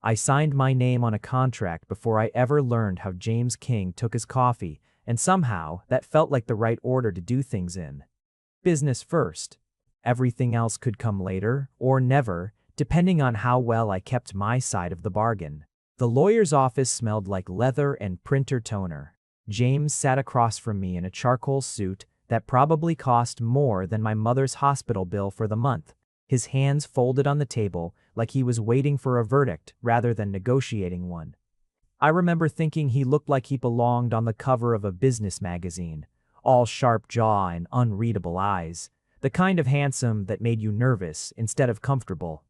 I signed my name on a contract before I ever learned how James King took his coffee, and somehow that felt like the right order to do things in. Business first. Everything else could come later, or never, depending on how well I kept my side of the bargain. The lawyer's office smelled like leather and printer toner. James sat across from me in a charcoal suit that probably cost more than my mother's hospital bill for the month, his hands folded on the table like he was waiting for a verdict rather than negotiating one. I remember thinking he looked like he belonged on the cover of a business magazine, all sharp jaw and unreadable eyes, the kind of handsome that made you nervous instead of comfortable.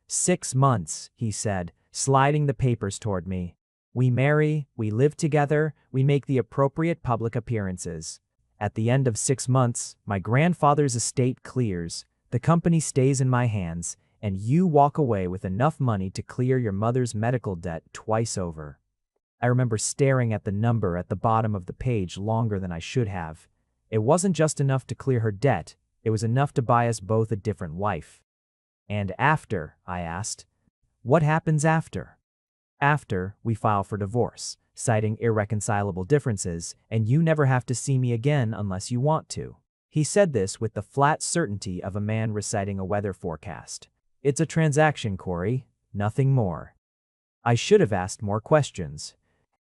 6 months, he said, sliding the papers toward me. We marry, we live together, we make the appropriate public appearances. At the end of 6 months, my grandfather's estate clears, the company stays in my hands, and you walk away with enough money to clear your mother's medical debt twice over. I remember staring at the number at the bottom of the page longer than I should have. It wasn't just enough to clear her debt, it was enough to buy us both a different wife. And after, I asked, what happens after? After, we file for divorce, citing irreconcilable differences, and you never have to see me again unless you want to. He said this with the flat certainty of a man reciting a weather forecast. It's a transaction, Corey, nothing more. I should have asked more questions.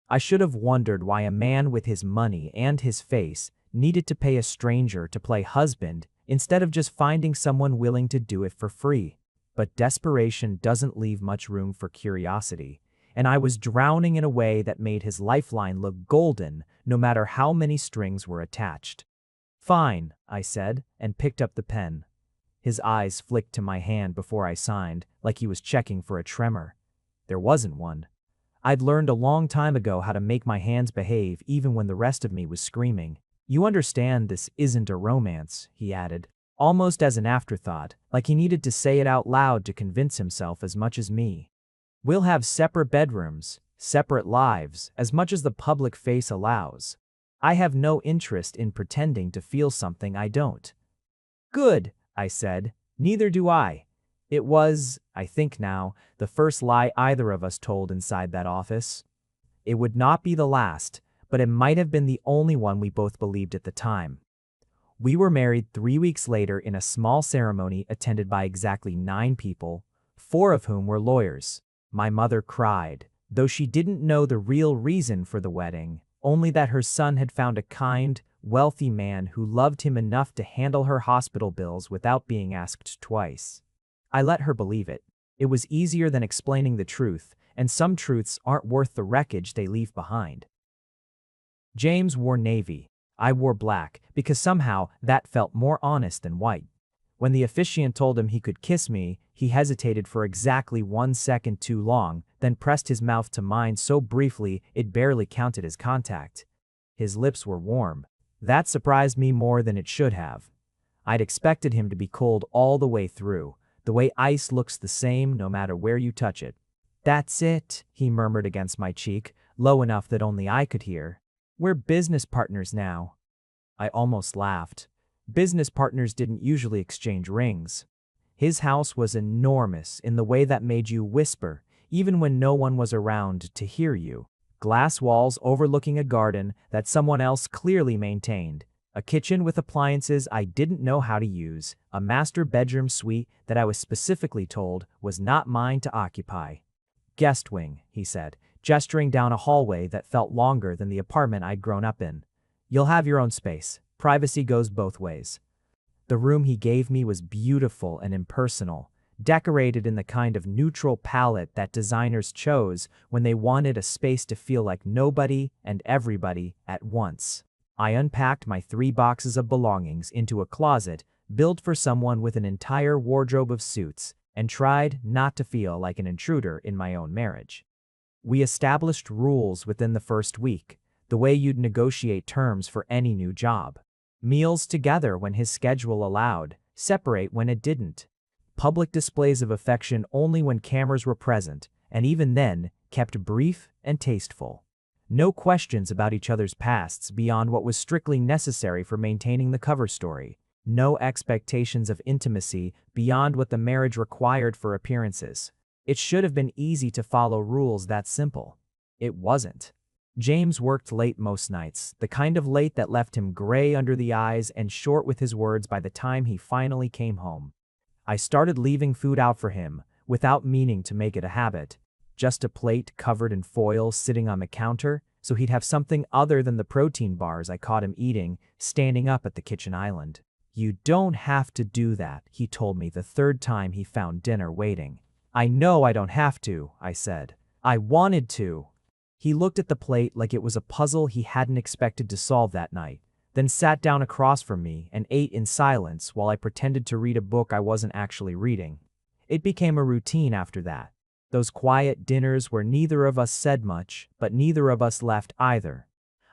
I should have wondered why a man with his money and his face needed to pay a stranger to play husband instead of just finding someone willing to do it for free. But desperation doesn't leave much room for curiosity, and I was drowning in a way that made his lifeline look golden no matter how many strings were attached. Fine, I said, and picked up the pen. His eyes flicked to my hand before I signed, like he was checking for a tremor. There wasn't one. I'd learned a long time ago how to make my hands behave even when the rest of me was screaming. You understand this isn't a romance, he added, almost as an afterthought, like he needed to say it out loud to convince himself as much as me. We'll have separate bedrooms, separate lives, as much as the public face allows. I have no interest in pretending to feel something I don't. Good, I said, neither do I. It was, I think now, the first lie either of us told inside that office. It would not be the last, but it might have been the only one we both believed at the time. We were married 3 weeks later in a small ceremony attended by exactly 9 people, 4 of whom were lawyers. My mother cried, though she didn't know the real reason for the wedding, only that her son had found a kind, wealthy man who loved him enough to handle her hospital bills without being asked twice. I let her believe it. It was easier than explaining the truth, and some truths aren't worth the wreckage they leave behind. James wore navy. I wore black, because somehow that felt more honest than white. When the officiant told him he could kiss me, he hesitated for exactly 1 second too long, then pressed his mouth to mine so briefly it barely counted as contact. His lips were warm. That surprised me more than it should have. I'd expected him to be cold all the way through, the way ice looks the same no matter where you touch it. That's it, he murmured against my cheek, low enough that only I could hear. We're business partners now. I almost laughed. Business partners didn't usually exchange rings. His house was enormous in the way that made you whisper, even when no one was around to hear you. Glass walls overlooking a garden that someone else clearly maintained, a kitchen with appliances I didn't know how to use, a master bedroom suite that I was specifically told was not mine to occupy. Guest wing, he said, gesturing down a hallway that felt longer than the apartment I'd grown up in. You'll have your own space. Privacy goes both ways. The room he gave me was beautiful and impersonal, decorated in the kind of neutral palette that designers chose when they wanted a space to feel like nobody and everybody at once. I unpacked my 3 boxes of belongings into a closet built for someone with an entire wardrobe of suits and tried not to feel like an intruder in my own marriage. We established rules within the first week, the way you'd negotiate terms for any new job. Meals together when his schedule allowed, separate when it didn't. Public displays of affection only when cameras were present, and even then, kept brief and tasteful. No questions about each other's pasts beyond what was strictly necessary for maintaining the cover story. No expectations of intimacy beyond what the marriage required for appearances. It should have been easy to follow rules that simple. It wasn't. James worked late most nights, the kind of late that left him gray under the eyes and short with his words by the time he finally came home. I started leaving food out for him, without meaning to make it a habit. Just a plate covered in foil sitting on the counter, so he'd have something other than the protein bars I caught him eating, standing up at the kitchen island. "You don't have to do that," he told me the third time he found dinner waiting. "I know I don't have to," I said. "I wanted to." He looked at the plate like it was a puzzle he hadn't expected to solve that night, then sat down across from me and ate in silence while I pretended to read a book I wasn't actually reading. It became a routine after that. Those quiet dinners where neither of us said much, but neither of us left either.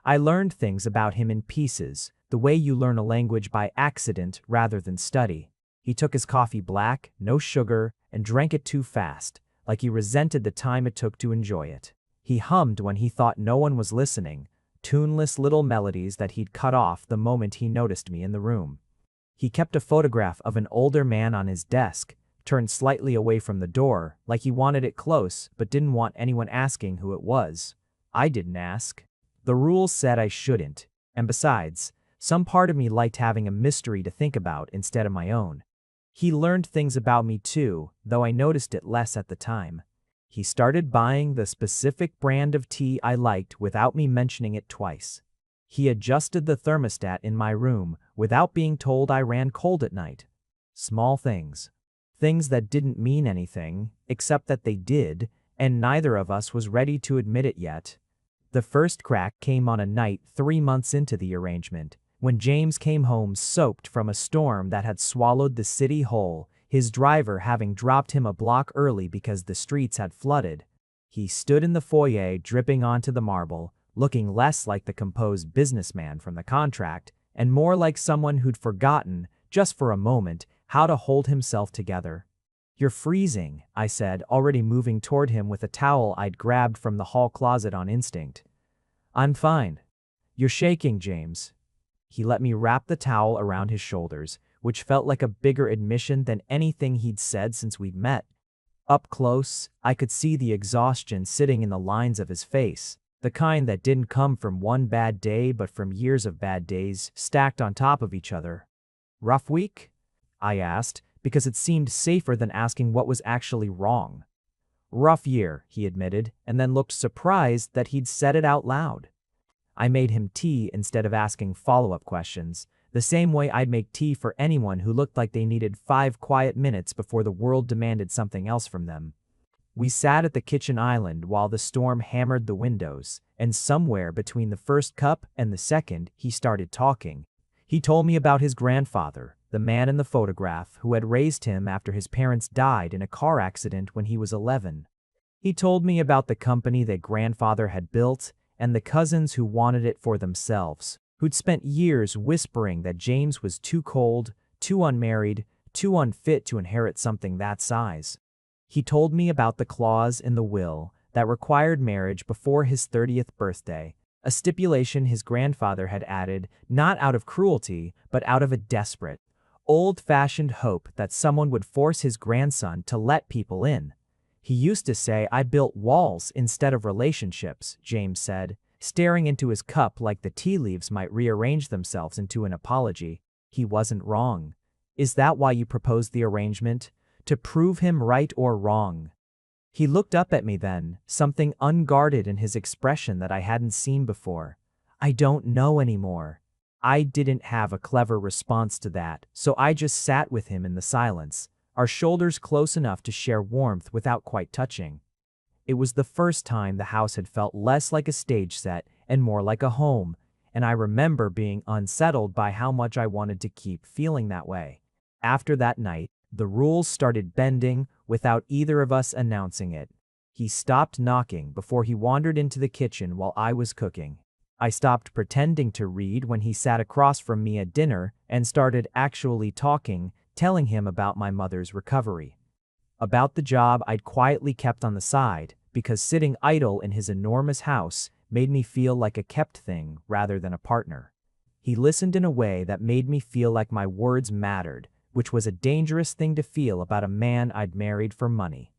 I learned things about him in pieces, the way you learn a language by accident rather than study. He took his coffee black, no sugar, and drank it too fast, like he resented the time it took to enjoy it. He hummed when he thought no one was listening, tuneless little melodies that he'd cut off the moment he noticed me in the room. He kept a photograph of an older man on his desk, turned slightly away from the door, like he wanted it close but didn't want anyone asking who it was. I didn't ask. The rules said I shouldn't, and besides, some part of me liked having a mystery to think about instead of my own. He learned things about me too, though I noticed it less at the time. He started buying the specific brand of tea I liked without me mentioning it twice. He adjusted the thermostat in my room without being told I ran cold at night. Small things. Things that didn't mean anything, except that they did, and neither of us was ready to admit it yet. The first crack came on a night 3 months into the arrangement, when James came home soaked from a storm that had swallowed the city whole, his driver having dropped him a block early because the streets had flooded. He stood in the foyer dripping onto the marble, looking less like the composed businessman from the contract, and more like someone who'd forgotten, just for a moment, how to hold himself together. "You're freezing," I said, already moving toward him with a towel I'd grabbed from the hall closet on instinct. "I'm fine." "You're shaking, James." He let me wrap the towel around his shoulders, which felt like a bigger admission than anything he'd said since we'd met. Up close, I could see the exhaustion sitting in the lines of his face, the kind that didn't come from one bad day but from years of bad days stacked on top of each other. "Rough week?" I asked, because it seemed safer than asking what was actually wrong. "Rough year," he admitted, and then looked surprised that he'd said it out loud. I made him tea instead of asking follow-up questions, the same way I'd make tea for anyone who looked like they needed 5 quiet minutes before the world demanded something else from them. We sat at the kitchen island while the storm hammered the windows, and somewhere between the first cup and the second, he started talking. He told me about his grandfather, the man in the photograph who had raised him after his parents died in a car accident when he was 11. He told me about the company that grandfather had built and the cousins who wanted it for themselves, who'd spent years whispering that James was too cold, too unmarried, too unfit to inherit something that size. He told me about the clause in the will that required marriage before his 30th birthday, a stipulation his grandfather had added not out of cruelty but out of a desperate, old-fashioned hope that someone would force his grandson to let people in. "He used to say I built walls instead of relationships," James said, staring into his cup like the tea leaves might rearrange themselves into an apology. He wasn't wrong. "Is that why you proposed the arrangement? To prove him right or wrong?" He looked up at me then, something unguarded in his expression that I hadn't seen before. "I don't know anymore." I didn't have a clever response to that, so I just sat with him in the silence, our shoulders close enough to share warmth without quite touching. It was the first time the house had felt less like a stage set and more like a home, and I remember being unsettled by how much I wanted to keep feeling that way. After that night, the rules started bending without either of us announcing it. He stopped knocking before he wandered into the kitchen while I was cooking. I stopped pretending to read when he sat across from me at dinner and started actually talking, telling him about my mother's recovery. About the job I'd quietly kept on the side, because sitting idle in his enormous house made me feel like a kept thing rather than a partner. He listened in a way that made me feel like my words mattered, which was a dangerous thing to feel about a man I'd married for money.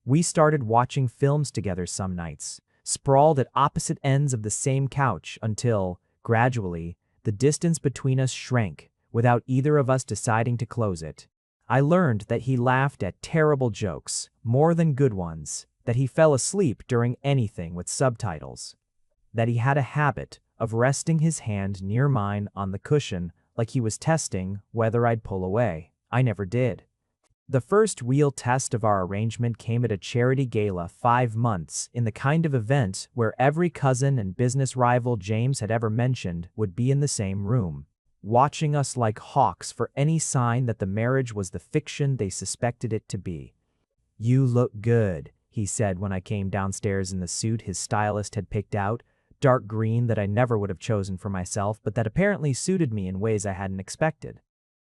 We started watching films together some nights, sprawled at opposite ends of the same couch until, gradually, the distance between us shrank without either of us deciding to close it. I learned that he laughed at terrible jokes, more than good ones, that he fell asleep during anything with subtitles, that he had a habit of resting his hand near mine on the cushion like he was testing whether I'd pull away. I never did. The first real test of our arrangement came at a charity gala 5 months in the kind of event where every cousin and business rival James had ever mentioned would be in the same room, watching us like hawks for any sign that the marriage was the fiction they suspected it to be. "You look good," he said when I came downstairs in the suit his stylist had picked out, dark green that I never would have chosen for myself but that apparently suited me in ways I hadn't expected.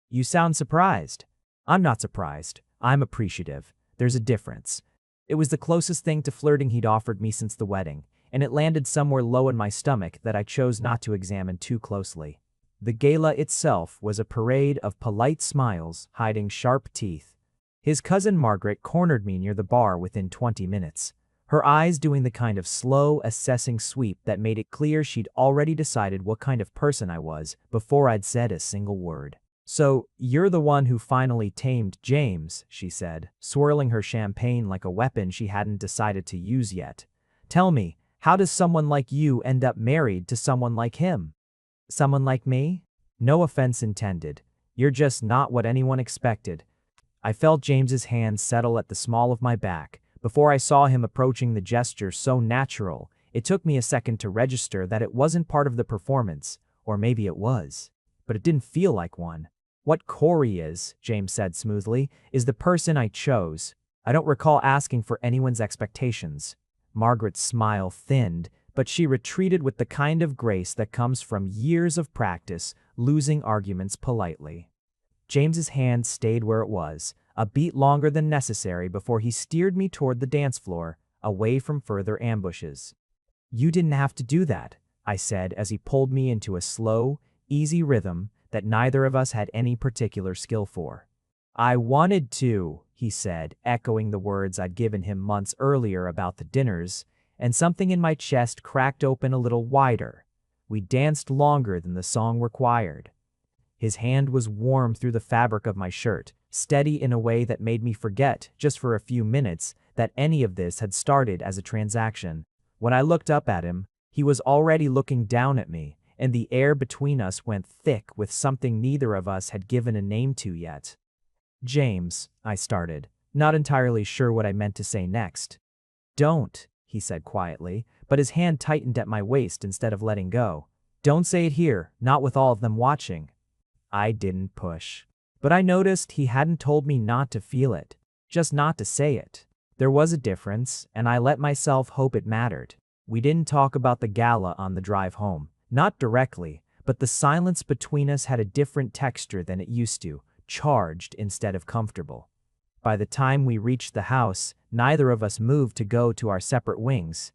"You sound surprised." "I'm not surprised. I'm appreciative. There's a difference." It was the closest thing to flirting he'd offered me since the wedding, and it landed somewhere low in my stomach that I chose not to examine too closely. The gala itself was a parade of polite smiles hiding sharp teeth. His cousin Margaret cornered me near the bar within 20 minutes, her eyes doing the kind of slow, assessing sweep that made it clear she'd already decided what kind of person I was before I'd said a single word. "So, you're the one who finally tamed James," she said, swirling her champagne like a weapon she hadn't decided to use yet. "Tell me, how does someone like you end up married to someone like him?" "Someone like me? No offense intended. You're just not what anyone expected." I felt James's hand settle at the small of my back. Before I saw him approaching the gesture so natural, it took me a second to register that it wasn't part of the performance, or maybe it was. But it didn't feel like one. "What Corey is," James said smoothly, "is the person I chose. I don't recall asking for anyone's expectations." Margaret's smile thinned, but she retreated with the kind of grace that comes from years of practice, losing arguments politely. James's hand stayed where it was, a beat longer than necessary before he steered me toward the dance floor, away from further ambushes. "You didn't have to do that," I said as he pulled me into a slow, easy rhythm that neither of us had any particular skill for. "I wanted to," he said, echoing the words I'd given him months earlier about the dinners, and something in my chest cracked open a little wider. We danced longer than the song required. His hand was warm through the fabric of my shirt, steady in a way that made me forget, just for a few minutes, that any of this had started as a transaction. When I looked up at him, he was already looking down at me, and the air between us went thick with something neither of us had given a name to yet. "James," I started, not entirely sure what I meant to say next. "Don't," he said quietly, but his hand tightened at my waist instead of letting go. "Don't say it here, not with all of them watching." I didn't push. But I noticed he hadn't told me not to feel it, just not to say it. There was a difference, and I let myself hope it mattered. We didn't talk about the gala on the drive home. Not directly, but the silence between us had a different texture than it used to, charged instead of comfortable. By the time we reached the house, neither of us moved to go to our separate wings.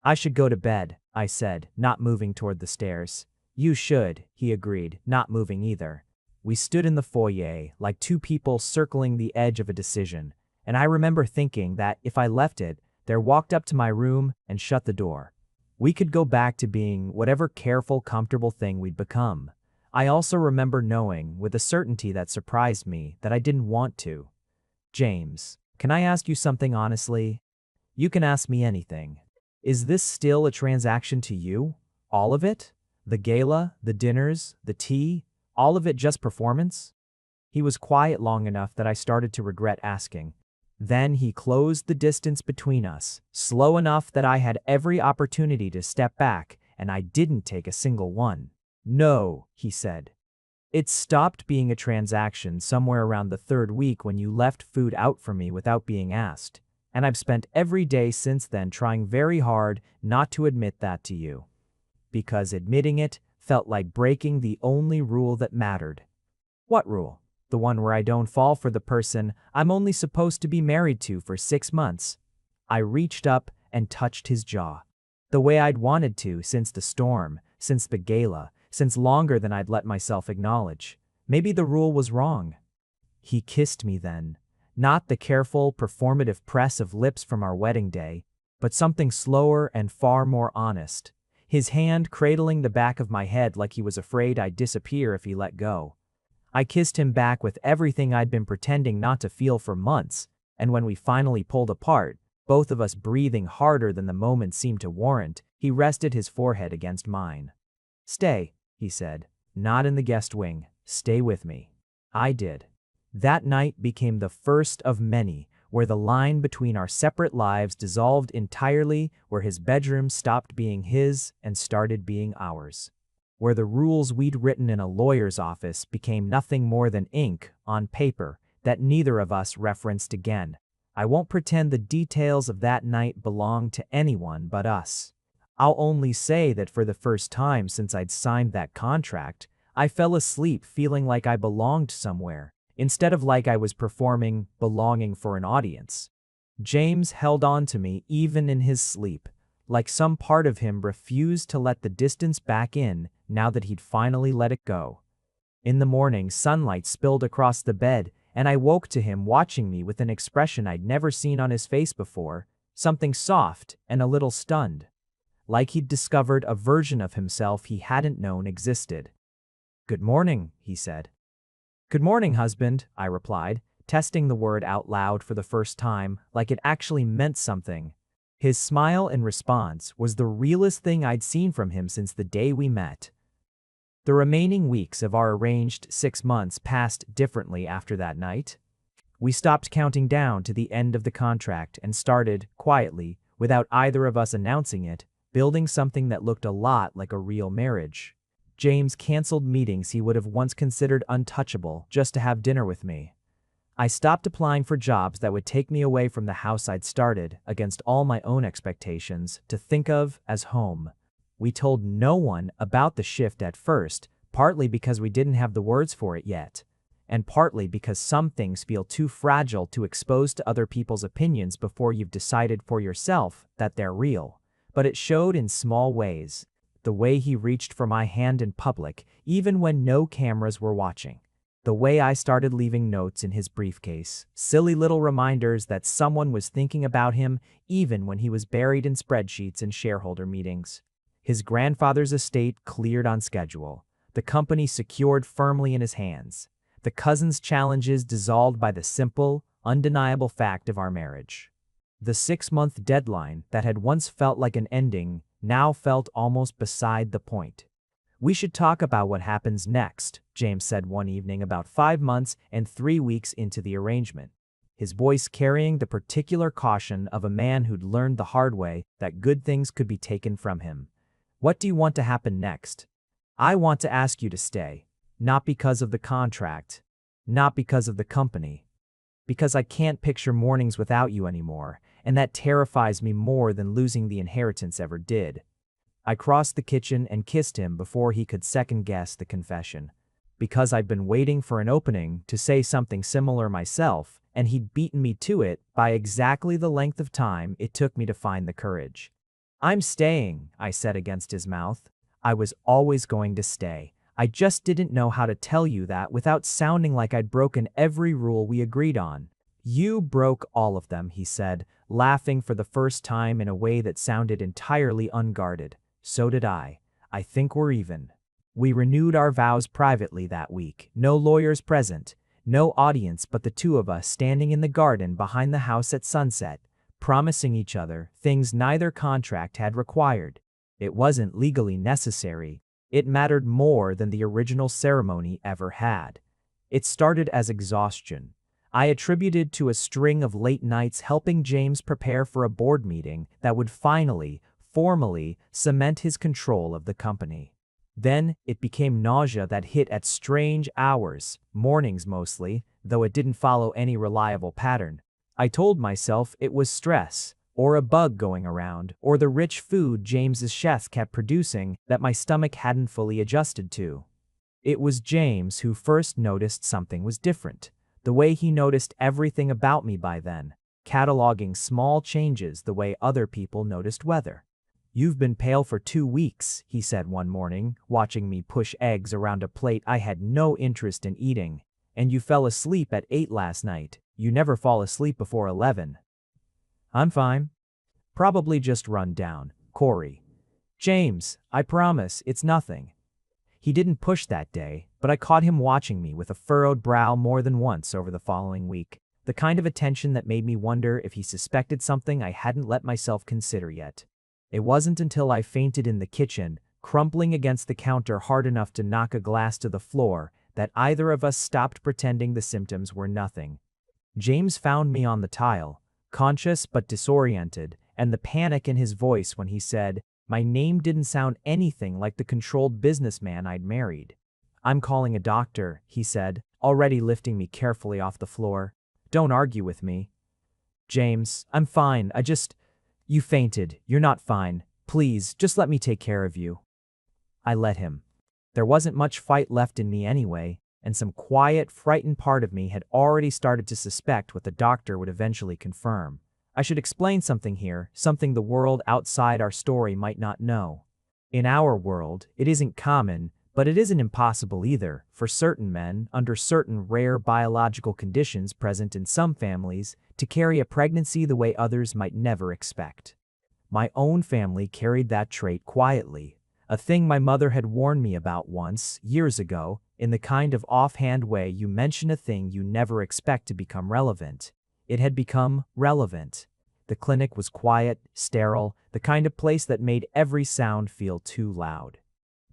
"I should go to bed," I said, not moving toward the stairs. "You should," he agreed, not moving either. We stood in the foyer, like two people circling the edge of a decision, and I remember thinking that if I left it, there walked up to my room and shut the door, we could go back to being whatever careful, comfortable thing we'd become. I also remember knowing, with a certainty that surprised me, that I didn't want to. "James, can I ask you something honestly?" "You can ask me anything." "Is this still a transaction to you? All of it? The gala, the dinners, the tea, all of it just performance?" He was quiet long enough that I started to regret asking. Then he closed the distance between us, slow enough that I had every opportunity to step back, and I didn't take a single one. "No," he said. "It stopped being a transaction somewhere around the 3rd week when you left food out for me without being asked, and I've spent every day since then trying very hard not to admit that to you. Because admitting it felt like breaking the only rule that mattered." "What rule?" "The one where I don't fall for the person I'm only supposed to be married to for 6 months. I reached up and touched his jaw. The way I'd wanted to since the storm, since the gala, since longer than I'd let myself acknowledge. Maybe the rule was wrong. He kissed me then. Not the careful, performative press of lips from our wedding day, but something slower and far more honest. His hand cradling the back of my head like he was afraid I'd disappear if he let go. I kissed him back with everything I'd been pretending not to feel for months, and when we finally pulled apart, both of us breathing harder than the moment seemed to warrant, he rested his forehead against mine. "Stay," he said. "Not in the guest wing. Stay with me." I did. That night became the first of many, where the line between our separate lives dissolved entirely, where his bedroom stopped being his and started being ours. Where the rules we'd written in a lawyer's office became nothing more than ink on paper that neither of us referenced again. I won't pretend the details of that night belonged to anyone but us. I'll only say that for the first time since I'd signed that contract, I fell asleep feeling like I belonged somewhere, instead of like I was performing belonging for an audience. James held on to me even in his sleep, like some part of him refused to let the distance back in now that he'd finally let it go. In the morning, sunlight spilled across the bed, and I woke to him watching me with an expression I'd never seen on his face before, something soft and a little stunned, like he'd discovered a version of himself he hadn't known existed. "Good morning," he said. "Good morning, husband," I replied, testing the word out loud for the first time, like it actually meant something. His smile in response was the realest thing I'd seen from him since the day we met. The remaining weeks of our arranged 6 months passed differently after that night. We stopped counting down to the end of the contract and started, quietly, without either of us announcing it, building something that looked a lot like a real marriage. James canceled meetings he would have once considered untouchable just to have dinner with me. I stopped applying for jobs that would take me away from the house I'd started, against all my own expectations, to think of as home. We told no one about the shift at first, partly because we didn't have the words for it yet, and partly because some things feel too fragile to expose to other people's opinions before you've decided for yourself that they're real. But it showed in small ways. The way he reached for my hand in public, even when no cameras were watching. The way I started leaving notes in his briefcase, silly little reminders that someone was thinking about him even when he was buried in spreadsheets and shareholder meetings. His grandfather's estate cleared on schedule, the company secured firmly in his hands, the cousins' challenges dissolved by the simple, undeniable fact of our marriage. The 6-month deadline that had once felt like an ending now felt almost beside the point. "We should talk about what happens next," James said one evening about 5 months and 3 weeks into the arrangement, his voice carrying the particular caution of a man who'd learned the hard way that good things could be taken from him. "What do you want to happen next?" "I want to ask you to stay. Not because of the contract. Not because of the company. Because I can't picture mornings without you anymore, and that terrifies me more than losing the inheritance ever did." I crossed the kitchen and kissed him before he could second-guess the confession. Because I'd been waiting for an opening to say something similar myself, and he'd beaten me to it by exactly the length of time it took me to find the courage. "I'm staying," I said against his mouth. I was always going to stay. I just didn't know how to tell you that without sounding like I'd broken every rule we agreed on. "You broke all of them," he said, laughing for the first time in a way that sounded entirely unguarded. "So did I. I think we're even." We renewed our vows privately that week. No lawyers present, no audience but the two of us standing in the garden behind the house at sunset, promising each other things neither contract had required. It wasn't legally necessary. It mattered more than the original ceremony ever had. It started as exhaustion. I attributed to a string of late nights helping James prepare for a board meeting that would finally, formally, cement his control of the company. Then it became nausea that hit at strange hours, mornings mostly, though it didn't follow any reliable pattern. I told myself it was stress, or a bug going around, or the rich food James's chef kept producing that my stomach hadn't fully adjusted to. It was James who first noticed something was different, the way he noticed everything about me by then, cataloging small changes the way other people noticed weather. "You've been pale for 2 weeks, he said one morning, watching me push eggs around a plate I had no interest in eating. "And you fell asleep at 8 last night. You never fall asleep before 11. I'm fine. Probably just run down. Corey. James, I promise, it's nothing. He didn't push that day, but I caught him watching me with a furrowed brow more than once over the following week, the kind of attention that made me wonder if he suspected something I hadn't let myself consider yet. It wasn't until I fainted in the kitchen, crumpling against the counter hard enough to knock a glass to the floor, that either of us stopped pretending the symptoms were nothing. James found me on the tile, conscious but disoriented, and the panic in his voice when he said, my name didn't sound anything like the controlled businessman I'd married. I'm calling a doctor, he said, already lifting me carefully off the floor. Don't argue with me. James, I'm fine, You fainted, you're not fine. Please, just let me take care of you. I let him. There wasn't much fight left in me anyway, and some quiet, frightened part of me had already started to suspect what the doctor would eventually confirm. I should explain something here, something the world outside our story might not know. In our world, it isn't common, but it isn't impossible either, for certain men, under certain rare biological conditions present in some families, to carry a pregnancy the way others might never expect. My own family carried that trait quietly, a thing my mother had warned me about once, years ago, in the kind of offhand way you mention a thing you never expect to become relevant. It had become relevant. The clinic was quiet, sterile, the kind of place that made every sound feel too loud.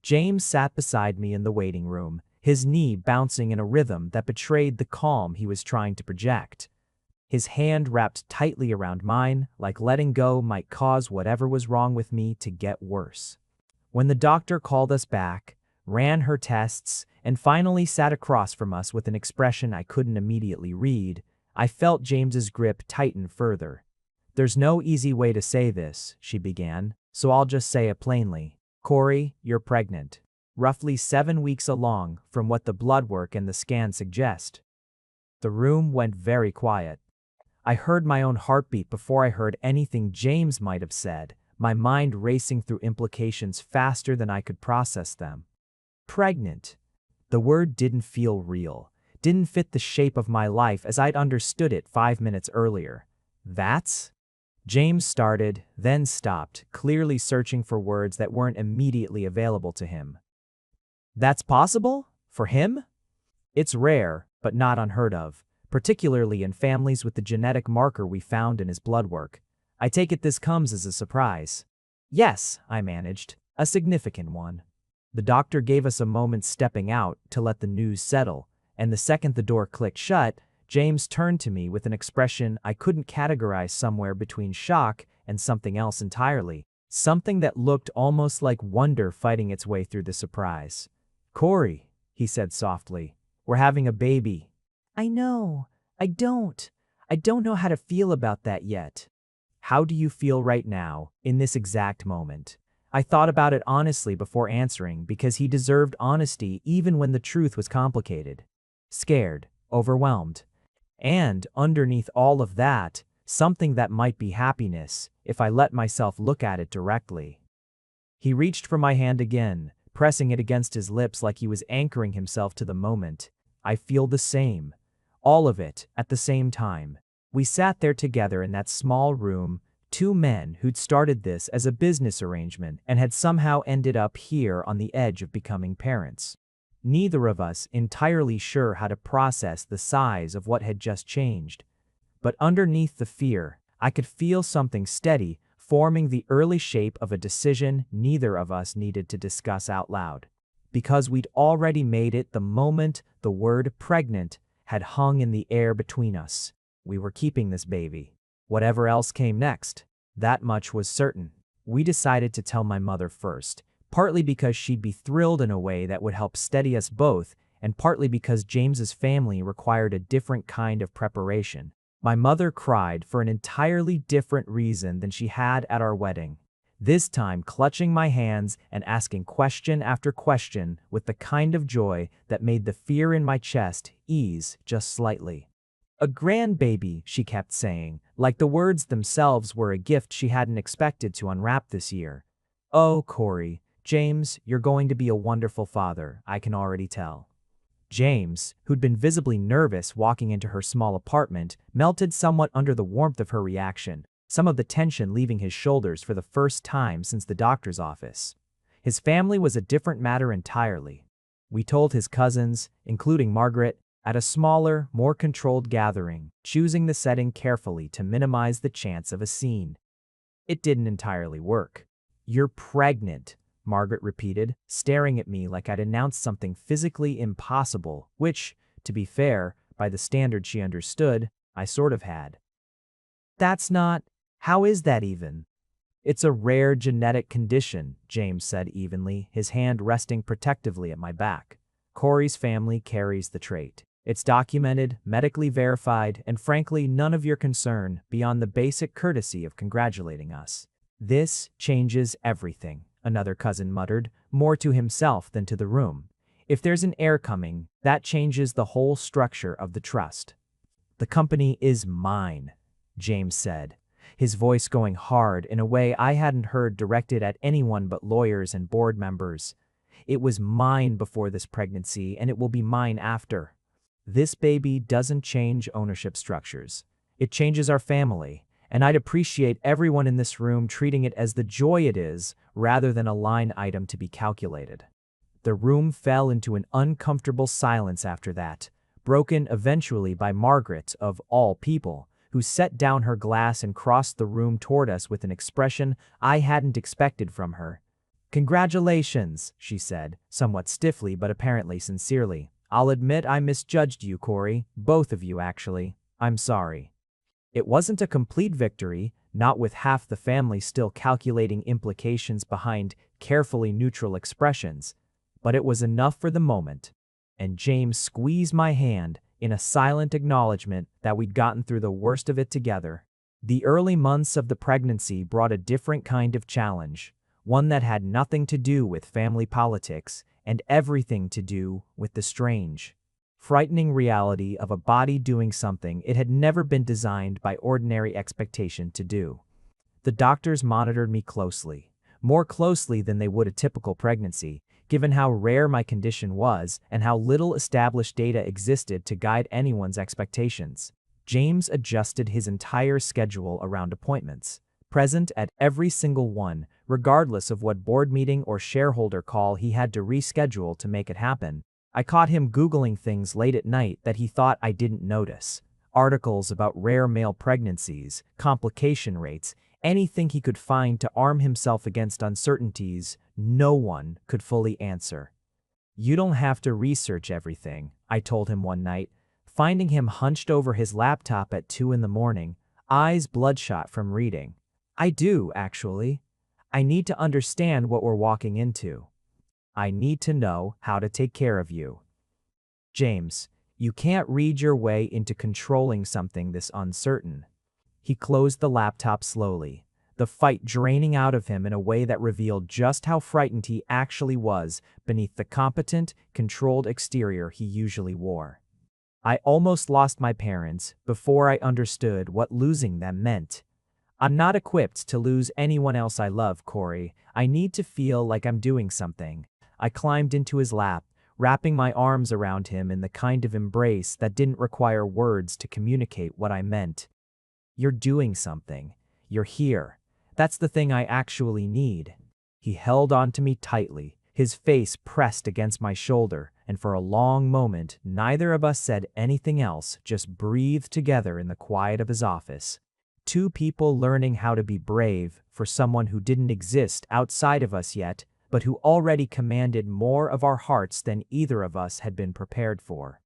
James sat beside me in the waiting room, his knee bouncing in a rhythm that betrayed the calm he was trying to project. His hand wrapped tightly around mine, like letting go might cause whatever was wrong with me to get worse. When the doctor called us back, ran her tests, and finally sat across from us with an expression I couldn't immediately read, I felt James's grip tighten further. There's no easy way to say this, she began, so I'll just say it plainly. Corey, you're pregnant. Roughly 7 weeks along from what the blood work and the scan suggest. The room went very quiet. I heard my own heartbeat before I heard anything James might have said, my mind racing through implications faster than I could process them. Pregnant. The word didn't feel real, didn't fit the shape of my life as I'd understood it 5 minutes earlier. That's? James started, then stopped, clearly searching for words that weren't immediately available to him. That's possible? For him? It's rare, but not unheard of, particularly in families with the genetic marker we found in his blood work. I take it this comes as a surprise. Yes, I managed, a significant one. The doctor gave us a moment stepping out to let the news settle, and the second the door clicked shut, James turned to me with an expression I couldn't categorize, somewhere between shock and something else entirely, something that looked almost like wonder fighting its way through the surprise. Corey, he said softly, we're having a baby. I know. I don't know how to feel about that yet. How do you feel right now, in this exact moment? I thought about it honestly before answering because he deserved honesty even when the truth was complicated. Scared, overwhelmed. And, underneath all of that, something that might be happiness, if I let myself look at it directly. He reached for my hand again, pressing it against his lips like he was anchoring himself to the moment. I feel the same. All of it, at the same time. We sat there together in that small room, two men who'd started this as a business arrangement and had somehow ended up here on the edge of becoming parents. Neither of us entirely sure how to process the size of what had just changed. But underneath the fear, I could feel something steady, forming the early shape of a decision neither of us needed to discuss out loud. Because we'd already made it the moment the word pregnant had hung in the air between us. We were keeping this baby. Whatever else came next, that much was certain. We decided to tell my mother first, partly because she'd be thrilled in a way that would help steady us both, and partly because James's family required a different kind of preparation. My mother cried for an entirely different reason than she had at our wedding, this time clutching my hands and asking question after question with the kind of joy that made the fear in my chest ease just slightly. A grandbaby, she kept saying, like the words themselves were a gift she hadn't expected to unwrap this year. Oh, Corey, James, you're going to be a wonderful father, I can already tell. James, who'd been visibly nervous walking into her small apartment, melted somewhat under the warmth of her reaction, some of the tension leaving his shoulders for the first time since the doctor's office. His family was a different matter entirely. We told his cousins, including Margaret, at a smaller, more controlled gathering, choosing the setting carefully to minimize the chance of a scene. It didn't entirely work. "You're pregnant," Margaret repeated, staring at me like I'd announced something physically impossible, which, to be fair, by the standard she understood, I sort of had. "That's not... How is that even?" "It's a rare genetic condition," James said evenly, his hand resting protectively at my back. "Corey's family carries the trait. It's documented, medically verified, and frankly none of your concern beyond the basic courtesy of congratulating us." "This changes everything," another cousin muttered, more to himself than to the room. "If there's an heir coming, that changes the whole structure of the trust." "The company is mine," James said, his voice going hard in a way I hadn't heard directed at anyone but lawyers and board members. "It was mine before this pregnancy, and it will be mine after. This baby doesn't change ownership structures. It changes our family, and I'd appreciate everyone in this room treating it as the joy it is, rather than a line item to be calculated." The room fell into an uncomfortable silence after that, broken eventually by Margaret, of all people, who set down her glass and crossed the room toward us with an expression I hadn't expected from her. "Congratulations," she said, somewhat stiffly but apparently sincerely. "I'll admit I misjudged you, Corey. Both of you, actually. I'm sorry." It wasn't a complete victory, not with half the family still calculating implications behind carefully neutral expressions, but it was enough for the moment. And James squeezed my hand in a silent acknowledgement that we'd gotten through the worst of it together. The early months of the pregnancy brought a different kind of challenge, one that had nothing to do with family politics and everything to do with the strange, frightening reality of a body doing something it had never been designed by ordinary expectation to do. The doctors monitored me closely, more closely than they would a typical pregnancy, given how rare my condition was and how little established data existed to guide anyone's expectations. James adjusted his entire schedule around appointments, present at every single one, regardless of what board meeting or shareholder call he had to reschedule to make it happen. I caught him Googling things late at night that he thought I didn't notice. Articles about rare male pregnancies, complication rates, anything he could find to arm himself against uncertainties no one could fully answer. "You don't have to research everything," I told him one night, finding him hunched over his laptop at 2 in the morning, eyes bloodshot from reading. "I do, actually. I need to understand what we're walking into. I need to know how to take care of you." "James, you can't read your way into controlling something this uncertain." He closed the laptop slowly, the fight draining out of him in a way that revealed just how frightened he actually was beneath the competent, controlled exterior he usually wore. "I almost lost my parents before I understood what losing them meant. I'm not equipped to lose anyone else I love, Corey. I need to feel like I'm doing something." I climbed into his lap, wrapping my arms around him in the kind of embrace that didn't require words to communicate what I meant. "You're doing something. You're here. That's the thing I actually need." He held onto me tightly, his face pressed against my shoulder, and for a long moment neither of us said anything else, just breathed together in the quiet of his office. Two people learning how to be brave for someone who didn't exist outside of us yet, but who already commanded more of our hearts than either of us had been prepared for.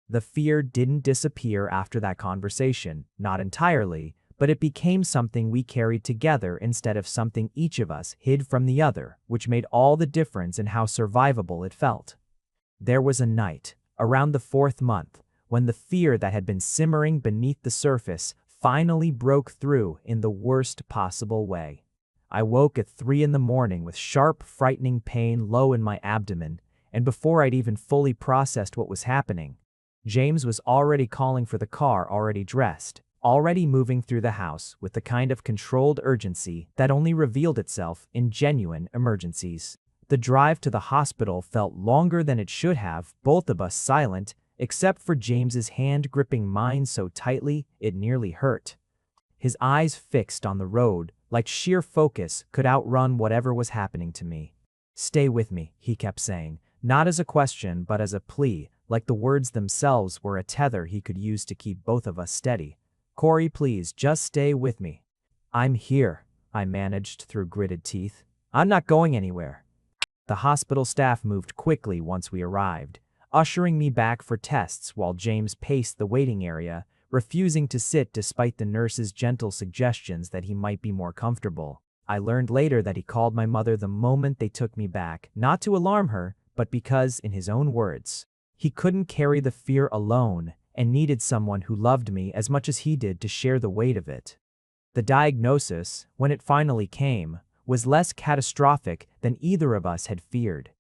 The fear didn't disappear after that conversation, not entirely, but it became something we carried together instead of something each of us hid from the other, which made all the difference in how survivable it felt. There was a night, around the 4th month, when the fear that had been simmering beneath the surface finally broke through in the worst possible way. I woke at 3 in the morning with sharp, frightening pain low in my abdomen, and before I'd even fully processed what was happening, James was already calling for the car, already dressed, already moving through the house with the kind of controlled urgency that only revealed itself in genuine emergencies. The drive to the hospital felt longer than it should have, both of us silent, except for James's hand gripping mine so tightly it nearly hurt. His eyes fixed on the road, like sheer focus, could outrun whatever was happening to me. "Stay with me," he kept saying, not as a question but as a plea, like the words themselves were a tether he could use to keep both of us steady. "Corey, please, just stay with me." "I'm here," I managed through gritted teeth. "I'm not going anywhere." The hospital staff moved quickly once we arrived, ushering me back for tests while James paced the waiting area, refusing to sit despite the nurse's gentle suggestions that he might be more comfortable. I learned later that he called my mother the moment they took me back, not to alarm her, but because, in his own words, he couldn't carry the fear alone and needed someone who loved me as much as he did to share the weight of it. The diagnosis, when it finally came, was less catastrophic than either of us had feared.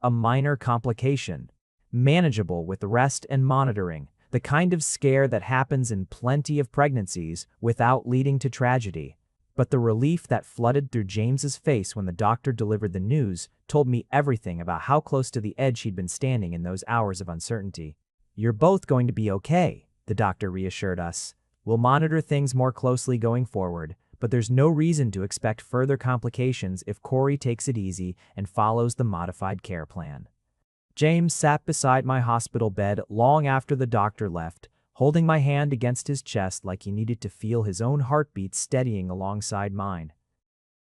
A minor complication, manageable with rest and monitoring, the kind of scare that happens in plenty of pregnancies without leading to tragedy. But the relief that flooded through James's face when the doctor delivered the news told me everything about how close to the edge he'd been standing in those hours of uncertainty. "You're both going to be okay," the doctor reassured us. "We'll monitor things more closely going forward, but there's no reason to expect further complications if Corey takes it easy and follows the modified care plan." James sat beside my hospital bed long after the doctor left, holding my hand against his chest like he needed to feel his own heartbeat steadying alongside mine.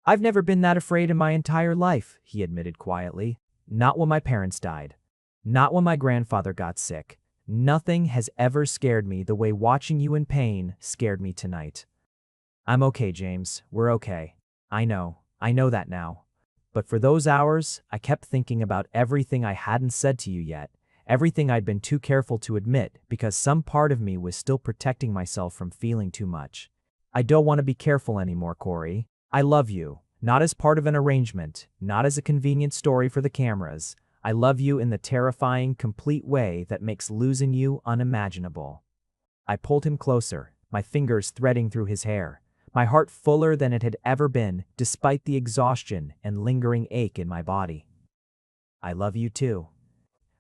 "I've never been that afraid in my entire life," he admitted quietly. "Not when my parents died. Not when my grandfather got sick. Nothing has ever scared me the way watching you in pain scared me tonight." "I'm okay, James. We're okay. I know that now. But for those hours, I kept thinking about everything I hadn't said to you yet, everything I'd been too careful to admit because some part of me was still protecting myself from feeling too much. I don't want to be careful anymore, Corey. I love you, not as part of an arrangement, not as a convenient story for the cameras. I love you in the terrifying, complete way that makes losing you unimaginable." I pulled him closer, my fingers threading through his hair, my heart fuller than it had ever been, despite the exhaustion and lingering ache in my body. "I love you too.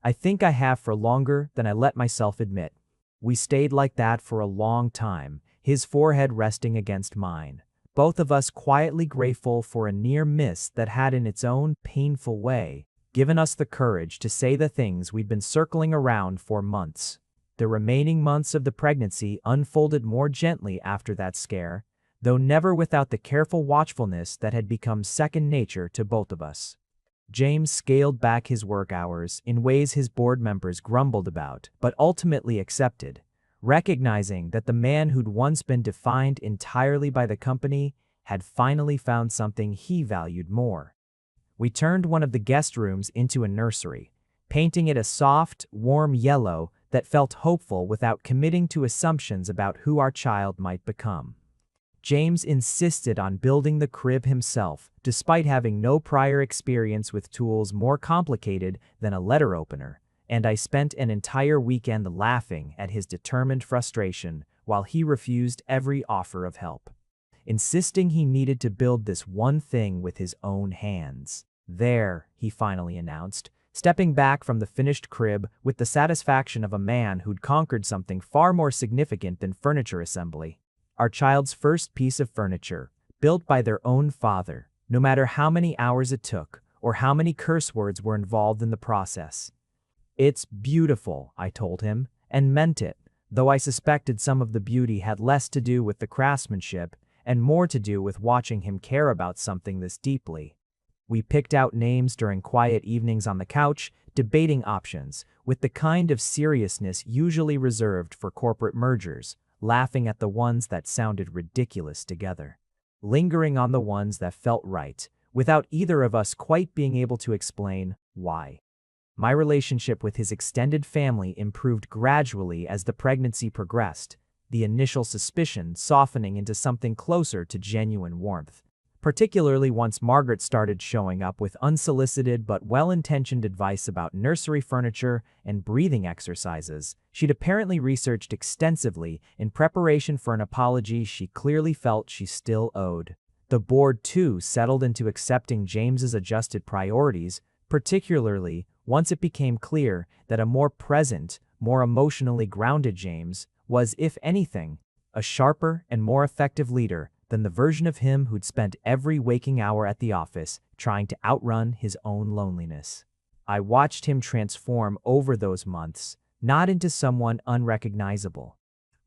I think I have for longer than I let myself admit." We stayed like that for a long time, his forehead resting against mine, both of us quietly grateful for a near miss that had in its own painful way given us the courage to say the things we'd been circling around for months. The remaining months of the pregnancy unfolded more gently after that scare, though never without the careful watchfulness that had become second nature to both of us. James scaled back his work hours in ways his board members grumbled about, but ultimately accepted, recognizing that the man who'd once been defined entirely by the company had finally found something he valued more. We turned one of the guest rooms into a nursery, painting it a soft, warm yellow that felt hopeful without committing to assumptions about who our child might become. James insisted on building the crib himself, despite having no prior experience with tools more complicated than a letter opener, and I spent an entire weekend laughing at his determined frustration while he refused every offer of help, insisting he needed to build this one thing with his own hands. "There," he finally announced, stepping back from the finished crib with the satisfaction of a man who'd conquered something far more significant than furniture assembly. Our child's first piece of furniture, built by their own father, no matter how many hours it took or how many curse words were involved in the process. "It's beautiful," I told him, and meant it, though I suspected some of the beauty had less to do with the craftsmanship and more to do with watching him care about something this deeply. We picked out names during quiet evenings on the couch, debating options, with the kind of seriousness usually reserved for corporate mergers, laughing at the ones that sounded ridiculous together, lingering on the ones that felt right, without either of us quite being able to explain why. My relationship with his extended family improved gradually as the pregnancy progressed, the initial suspicion softening into something closer to genuine warmth, particularly once Margaret started showing up with unsolicited but well-intentioned advice about nursery furniture and breathing exercises she'd apparently researched extensively in preparation for an apology she clearly felt she still owed. The board, too, settled into accepting James's adjusted priorities, particularly once it became clear that a more present, more emotionally grounded James was, if anything, a sharper and more effective leader than the version of him who'd spent every waking hour at the office trying to outrun his own loneliness. I watched him transform over those months, not into someone unrecognizable,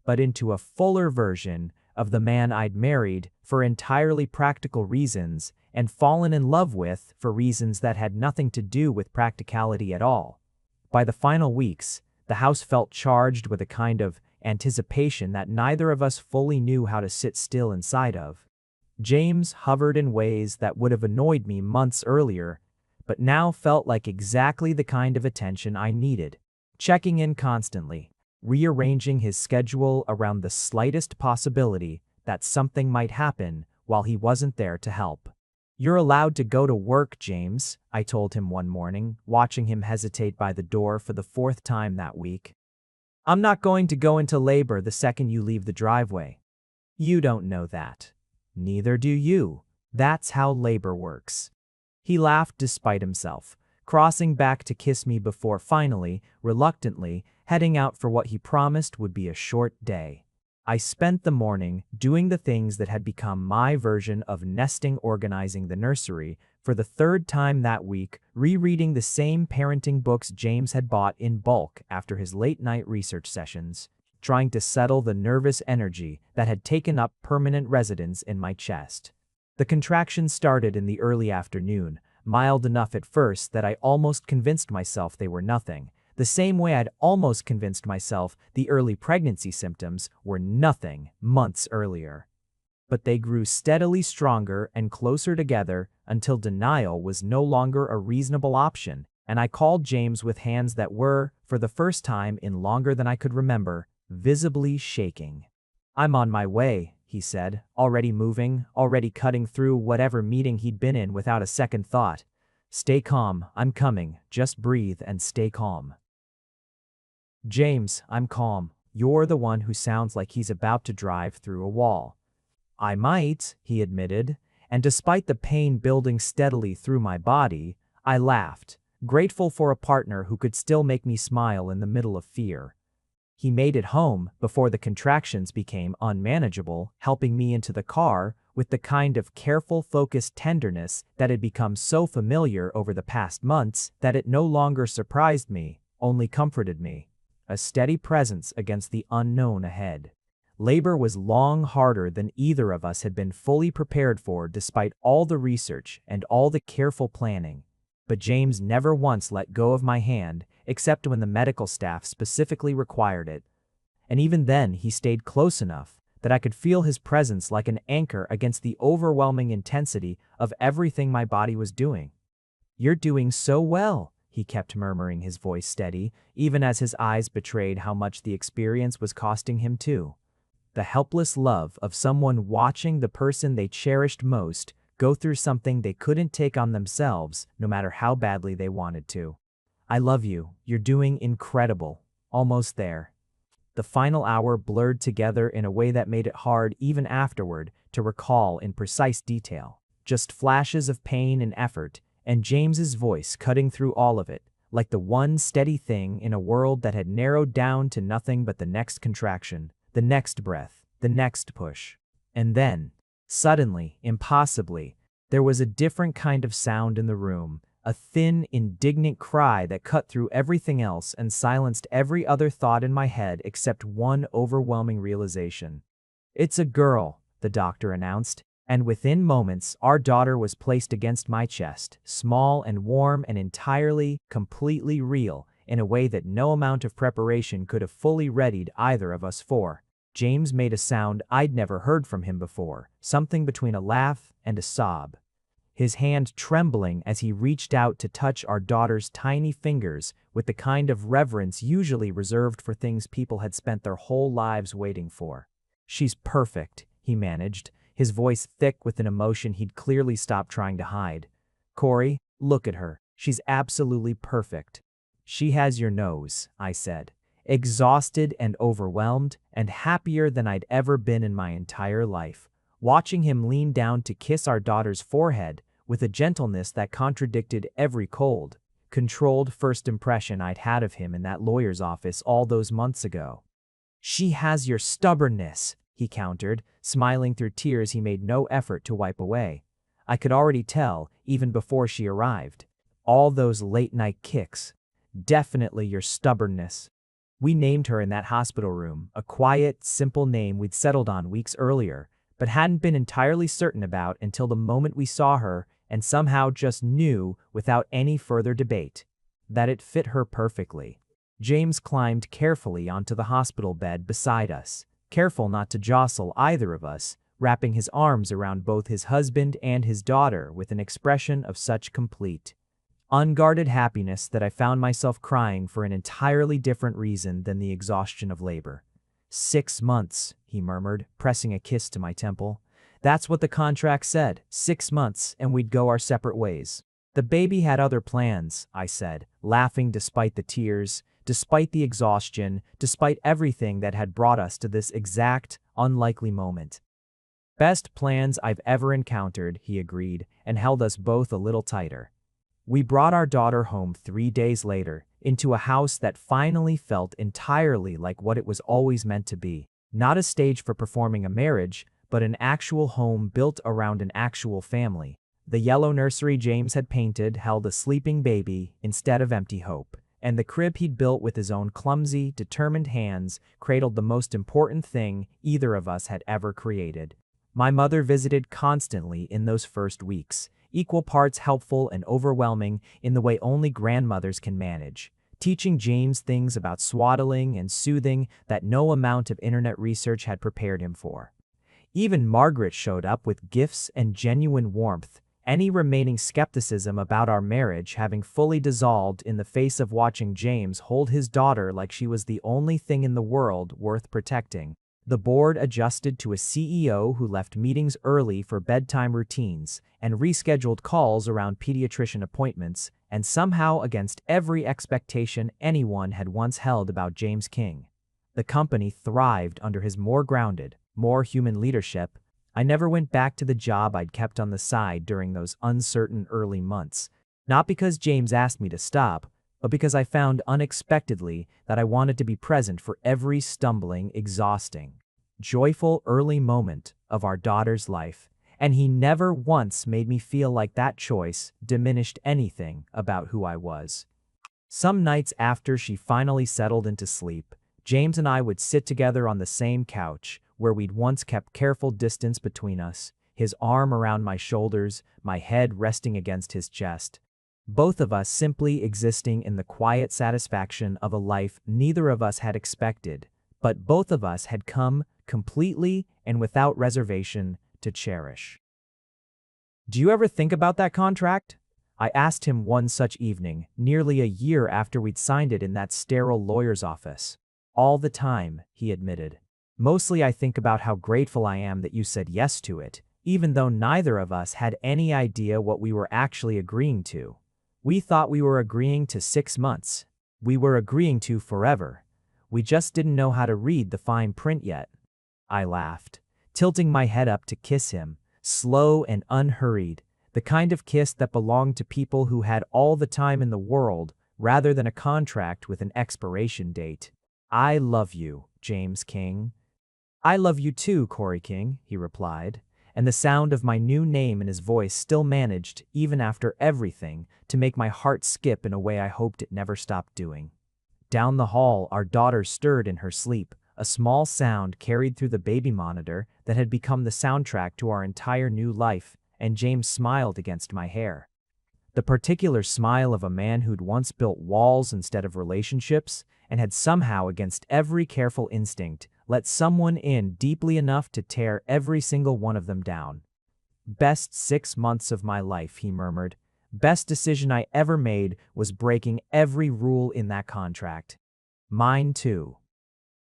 but into a fuller version of the man I'd married for entirely practical reasons and fallen in love with for reasons that had nothing to do with practicality at all. By the final weeks, the house felt charged with a kind of anticipation that neither of us fully knew how to sit still inside of. James hovered in ways that would have annoyed me months earlier, but now felt like exactly the kind of attention I needed, checking in constantly, rearranging his schedule around the slightest possibility that something might happen while he wasn't there to help. "You're allowed to go to work, James," I told him one morning, watching him hesitate by the door for the fourth time that week. "I'm not going to go into labor the second you leave the driveway." "You don't know that." "Neither do you. That's how labor works." He laughed despite himself, crossing back to kiss me before finally, reluctantly, heading out for what he promised would be a short day. I spent the morning doing the things that had become my version of nesting organizing the nursery for the third time that week, rereading the same parenting books James had bought in bulk after his late-night research sessions, trying to settle the nervous energy that had taken up permanent residence in my chest. The contractions started in the early afternoon, mild enough at first that I almost convinced myself they were nothing, the same way I'd almost convinced myself the early pregnancy symptoms were nothing months earlier. But they grew steadily stronger and closer together until denial was no longer a reasonable option, and I called James with hands that were, for the first time in longer than I could remember, visibly shaking. "I'm on my way," he said, already moving, already cutting through whatever meeting he'd been in without a second thought. "Stay calm, I'm coming, just breathe and stay calm." "James, I'm calm. You're the one who sounds like he's about to drive through a wall." "I might," he admitted, and despite the pain building steadily through my body, I laughed, grateful for a partner who could still make me smile in the middle of fear. He made it home before the contractions became unmanageable, helping me into the car with the kind of careful, focused tenderness that had become so familiar over the past months that it no longer surprised me, only comforted me. A steady presence against the unknown ahead. Labor was long harder than either of us had been fully prepared for despite all the research and all the careful planning. But James never once let go of my hand, except when the medical staff specifically required it. And even then he stayed close enough that I could feel his presence like an anchor against the overwhelming intensity of everything my body was doing. "You're doing so well," he kept murmuring, his voice steady, even as his eyes betrayed how much the experience was costing him too. The helpless love of someone watching the person they cherished most go through something they couldn't take on themselves, no matter how badly they wanted to. "I love you. You're doing incredible. Almost there." The final hour blurred together in a way that made it hard even afterward to recall in precise detail. Just flashes of pain and effort, and James's voice cutting through all of it, like the one steady thing in a world that had narrowed down to nothing but the next contraction, the next breath, the next push. And then, suddenly, impossibly, there was a different kind of sound in the room, a thin, indignant cry that cut through everything else and silenced every other thought in my head except one overwhelming realization. "It's a girl," the doctor announced, and within moments our daughter was placed against my chest, small and warm and entirely, completely real, in a way that no amount of preparation could have fully readied either of us for. James made a sound I'd never heard from him before, something between a laugh and a sob. His hand trembling as he reached out to touch our daughter's tiny fingers with the kind of reverence usually reserved for things people had spent their whole lives waiting for. "She's perfect," he managed, his voice thick with an emotion he'd clearly stopped trying to hide. "Corey, look at her. She's absolutely perfect." "She has your nose," I said, exhausted and overwhelmed and happier than I'd ever been in my entire life. Watching him lean down to kiss our daughter's forehead with a gentleness that contradicted every cold, controlled first impression I'd had of him in that lawyer's office all those months ago. "She has your stubbornness," he countered, smiling through tears he made no effort to wipe away. I could already tell, even before she arrived. All those late-night kicks. Definitely your stubbornness. We named her in that hospital room, a quiet, simple name we'd settled on weeks earlier, but hadn't been entirely certain about until the moment we saw her and somehow just knew, without any further debate, that it fit her perfectly. James climbed carefully onto the hospital bed beside us, careful not to jostle either of us, wrapping his arms around both his husband and his daughter with an expression of such complete, unguarded happiness that I found myself crying for an entirely different reason than the exhaustion of labor. 6 months, he murmured, pressing a kiss to my temple. That's what the contract said, 6 months, and we'd go our separate ways. The baby had other plans, I said, laughing despite the tears, despite the exhaustion, despite everything that had brought us to this exact, unlikely moment. Best plans I've ever encountered, he agreed, and held us both a little tighter. We brought our daughter home 3 days later, into a house that finally felt entirely like what it was always meant to be. Not a stage for performing a marriage, but an actual home built around an actual family. The yellow nursery James had painted held a sleeping baby instead of empty hope, and the crib he'd built with his own clumsy, determined hands cradled the most important thing either of us had ever created. My mother visited constantly in those first weeks, equal parts helpful and overwhelming in the way only grandmothers can manage, teaching James things about swaddling and soothing that no amount of internet research had prepared him for. Even Margaret showed up with gifts and genuine warmth, any remaining skepticism about our marriage having fully dissolved in the face of watching James hold his daughter like she was the only thing in the world worth protecting. The board adjusted to a CEO who left meetings early for bedtime routines and rescheduled calls around pediatrician appointments, and somehow against every expectation anyone had once held about James King. The company thrived under his more grounded, more human leadership. I never went back to the job I'd kept on the side during those uncertain early months, not because James asked me to stop, but because I found unexpectedly that I wanted to be present for every stumbling, exhausting, joyful early moment of our daughter's life, and he never once made me feel like that choice diminished anything about who I was. Some nights after she finally settled into sleep, James and I would sit together on the same couch, where we'd once kept careful distance between us, his arm around my shoulders, my head resting against his chest. Both of us simply existing in the quiet satisfaction of a life neither of us had expected, but both of us had come, completely and without reservation, to cherish. "Do you ever think about that contract?" I asked him one such evening, nearly a year after we'd signed it in that sterile lawyer's office. "All the time," he admitted. "Mostly I think about how grateful I am that you said yes to it, even though neither of us had any idea what we were actually agreeing to. We thought we were agreeing to 6 months. We were agreeing to forever. We just didn't know how to read the fine print yet." I laughed, tilting my head up to kiss him, slow and unhurried, the kind of kiss that belonged to people who had all the time in the world rather than a contract with an expiration date. "I love you, James King." "I love you too, Corey King," he replied, and the sound of my new name in his voice still managed, even after everything, to make my heart skip in a way I hoped it never stopped doing. Down the hall, our daughter stirred in her sleep, a small sound carried through the baby monitor that had become the soundtrack to our entire new life, and James smiled against my hair. The particular smile of a man who'd once built walls instead of relationships, and had somehow, against every careful instinct, let someone in deeply enough to tear every single one of them down. "Best 6 months of my life," he murmured. "Best decision I ever made was breaking every rule in that contract." "Mine too."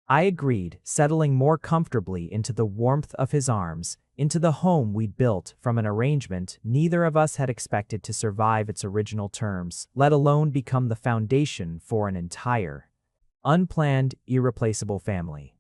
I agreed, settling more comfortably into the warmth of his arms, into the home we'd built from an arrangement neither of us had expected to survive its original terms, let alone become the foundation for an entire, unplanned, irreplaceable family.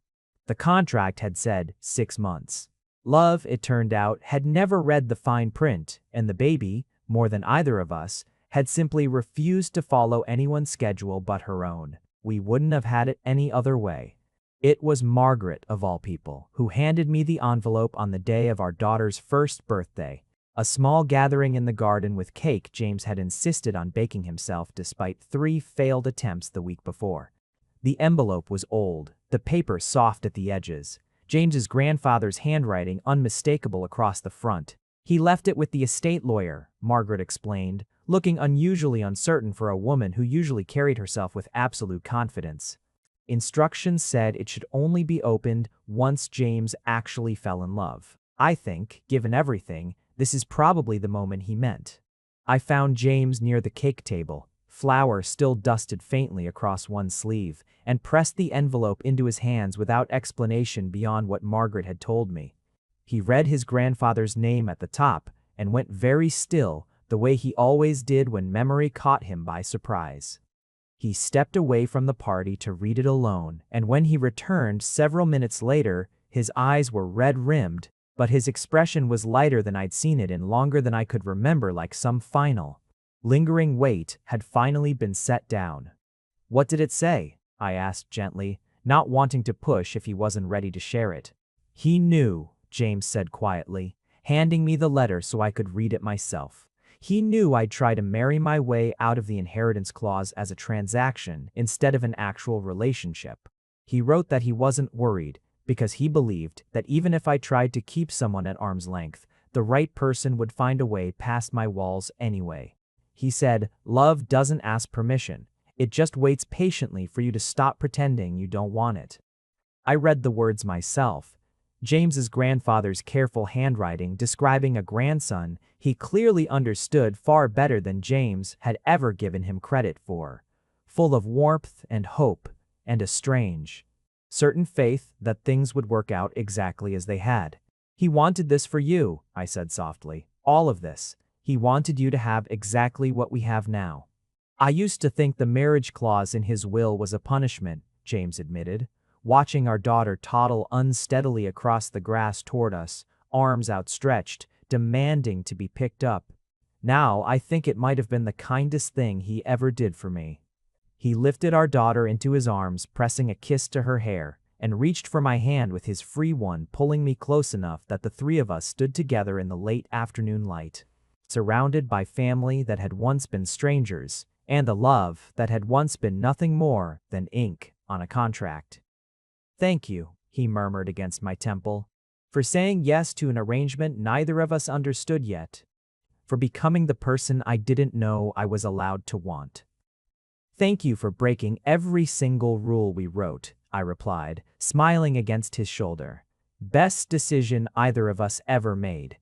The contract had said 6 months. Love, it turned out, had never read the fine print, and the baby, more than either of us, had simply refused to follow anyone's schedule but her own. We wouldn't have had it any other way. It was Margaret, of all people, who handed me the envelope on the day of our daughter's first birthday, a small gathering in the garden with cake James had insisted on baking himself despite 3 failed attempts the week before. The envelope was old, the paper soft at the edges, James's grandfather's handwriting unmistakable across the front. He left it with the estate lawyer, Margaret explained, looking unusually uncertain for a woman who usually carried herself with absolute confidence. Instructions said it should only be opened once James actually fell in love. I think, given everything, this is probably the moment he meant. I found James near the cake table, flour still dusted faintly across one sleeve, and pressed the envelope into his hands without explanation beyond what Margaret had told me. He read his grandfather's name at the top and went very still, the way he always did when memory caught him by surprise. He stepped away from the party to read it alone, and when he returned several minutes later, his eyes were red-rimmed, but his expression was lighter than I'd seen it in longer than I could remember, like some final, lingering weight had finally been set down. "What did it say?" I asked gently, not wanting to push if he wasn't ready to share it. "He knew," James said quietly, handing me the letter so I could read it myself. "He knew I'd try to marry my way out of the inheritance clause as a transaction instead of an actual relationship. He wrote that he wasn't worried, because he believed that even if I tried to keep someone at arm's length, the right person would find a way past my walls anyway. He said, love doesn't ask permission. It just waits patiently for you to stop pretending you don't want it." I read the words myself. James's grandfather's careful handwriting describing a grandson he clearly understood far better than James had ever given him credit for. Full of warmth and hope and a strange, certain faith that things would work out exactly as they had. "He wanted this for you," I said softly. "All of this. He wanted you to have exactly what we have now." "I used to think the marriage clause in his will was a punishment," James admitted, watching our daughter toddle unsteadily across the grass toward us, arms outstretched, demanding to be picked up. "Now I think it might have been the kindest thing he ever did for me." He lifted our daughter into his arms, pressing a kiss to her hair, and reached for my hand with his free one, pulling me close enough that the 3 of us stood together in the late afternoon light, surrounded by family that had once been strangers, and the love that had once been nothing more than ink on a contract. "Thank you," he murmured against my temple, "for saying yes to an arrangement neither of us understood yet, for becoming the person I didn't know I was allowed to want." "Thank you for breaking every single rule we wrote," I replied, smiling against his shoulder. "Best decision either of us ever made."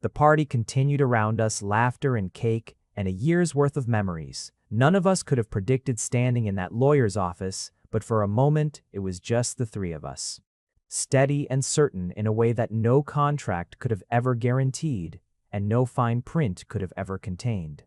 The party continued around us, laughter and cake, and a year's worth of memories. None of us could have predicted standing in that lawyer's office, but for a moment it was just the 3 of us. Steady and certain in a way that no contract could have ever guaranteed, and no fine print could have ever contained.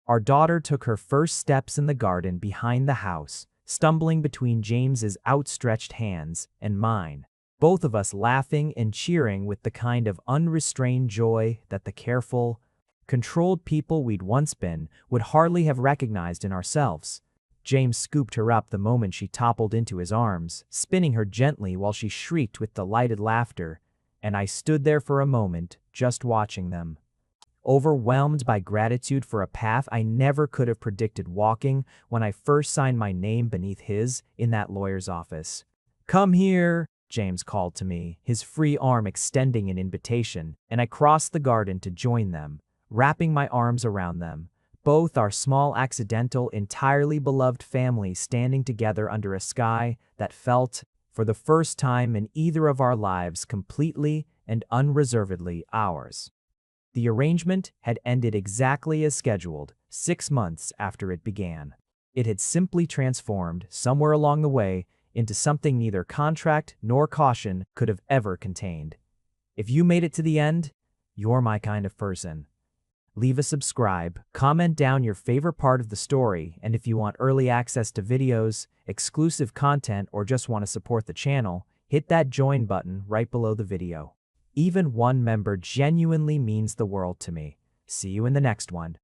Our daughter took her first steps in the garden behind the house, stumbling between James's outstretched hands and mine, both of us laughing and cheering with the kind of unrestrained joy that the careful, controlled people we'd once been would hardly have recognized in ourselves. James scooped her up the moment she toppled into his arms, spinning her gently while she shrieked with delighted laughter, and I stood there for a moment, just watching them, overwhelmed by gratitude for a path I never could have predicted walking when I first signed my name beneath his in that lawyer's office. "Come here," James called to me, his free arm extending an invitation, and I crossed the garden to join them, wrapping my arms around them, both our small accidental, entirely beloved family standing together under a sky that felt, for the first time in either of our lives, completely and unreservedly ours. The arrangement had ended exactly as scheduled, 6 months after it began. It had simply transformed, somewhere along the way, into something neither contract nor caution could have ever contained. If you made it to the end, you're my kind of person. Leave a subscribe, comment down your favorite part of the story, and if you want early access to videos, exclusive content, or just want to support the channel, hit that join button right below the video. Even one member genuinely means the world to me. See you in the next one.